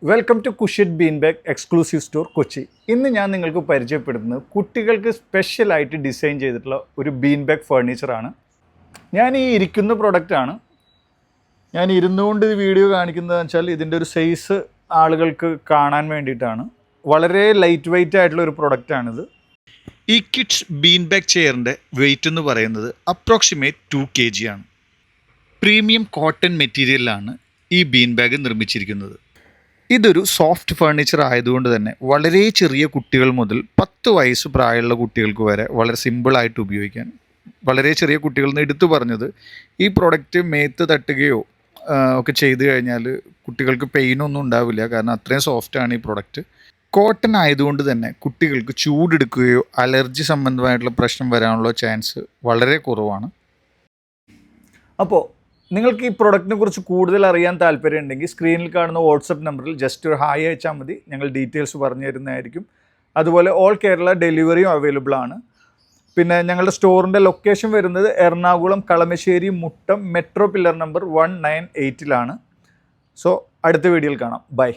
Welcome to Cushit bean bag exclusive store Kochi. ഇന്ന് ഞാൻ നിങ്ങൾക്ക് പരിചയപ്പെടുത്തുന്നത് കുട്ടികൾക്ക് സ്പെഷ്യലായിട്ട് ഡിസൈൻ ചെയ്തിട്ടുള്ള ഒരു ബീൻ ബാഗ് ഫർണിച്ചറാണ്. ഞാൻ ഈ ഇരിക്കുന്ന പ്രൊഡക്റ്റാണ്. ഞാൻ ഇരുന്നുകൊണ്ട് ഈ വീഡിയോ കാണിക്കുന്നതെന്ന് വെച്ചാൽ ഇതിൻ്റെ ഒരു സൈസ് ആളുകൾക്ക് കാണാൻ വേണ്ടിയിട്ടാണ്. വളരെ ലൈറ്റ് വെയ്റ്റ് ആയിട്ടുള്ള ഒരു പ്രൊഡക്റ്റാണിത്. ഈ കിഡ്സ് ബീൻ ബാഗ് ചെയറിൻ്റെ വെയ്റ്റ് എന്ന് പറയുന്നത് അപ്രോക്സിമേറ്റ് 2 kg ആണ്. പ്രീമിയം കോട്ടൺ മെറ്റീരിയലാണ് ഈ ബീൻ ബാഗ് നിർമ്മിച്ചിരിക്കുന്നത്. ഇതൊരു സോഫ്റ്റ് ഫർണിച്ചർ ആയതുകൊണ്ട് തന്നെ വളരെ ചെറിയ കുട്ടികൾ മുതൽ 10 വയസ്സ് പ്രായമുള്ള കുട്ടികൾക്ക് വരെ വളരെ സിമ്പിളായിട്ട് ഉപയോഗിക്കാൻ. വളരെ ചെറിയ കുട്ടികൾ എന്ന് എടുത്തു പറഞ്ഞത് ഈ പ്രൊഡക്റ്റ് മേത്ത് തട്ടുകയോ ഒക്കെ ചെയ്തു കഴിഞ്ഞാൽ കുട്ടികൾക്ക് പെയിനൊന്നും ഉണ്ടാവില്ല. കാരണം അത്രയും സോഫ്റ്റാണ് ഈ പ്രൊഡക്റ്റ്. കോട്ടൺ ആയതുകൊണ്ട് തന്നെ കുട്ടികൾക്ക് ചൂടെടുക്കുകയോ അലർജി സംബന്ധമായിട്ടുള്ള പ്രശ്നം വരാനുള്ള ചാൻസ് വളരെ കുറവാണ്. അപ്പോൾ നിങ്ങൾക്ക് ഈ പ്രൊഡക്റ്റിനെ കുറിച്ച് കൂടുതൽ അറിയാൻ താല്പര്യമുണ്ടെങ്കിൽ സ്ക്രീനിൽ കാണുന്ന വാട്സപ്പ് നമ്പറിൽ ജസ്റ്റ് ഒരു ഹായ് അയച്ചാൽ മതി. ഞങ്ങൾ ഡീറ്റെയിൽസ് പറഞ്ഞു തരുന്നതായിരിക്കും. അതുപോലെ ഓൾ കേരള ഡെലിവറിയും അവൈലബിൾ ആണ്. പിന്നെ ഞങ്ങളുടെ സ്റ്റോറിൻ്റെ ലൊക്കേഷൻ വരുന്നത് Ernakulam Kalamassery Muttom metro pillar number 198 so അടുത്ത വീഡിയോയിൽ കാണാം. ബൈ.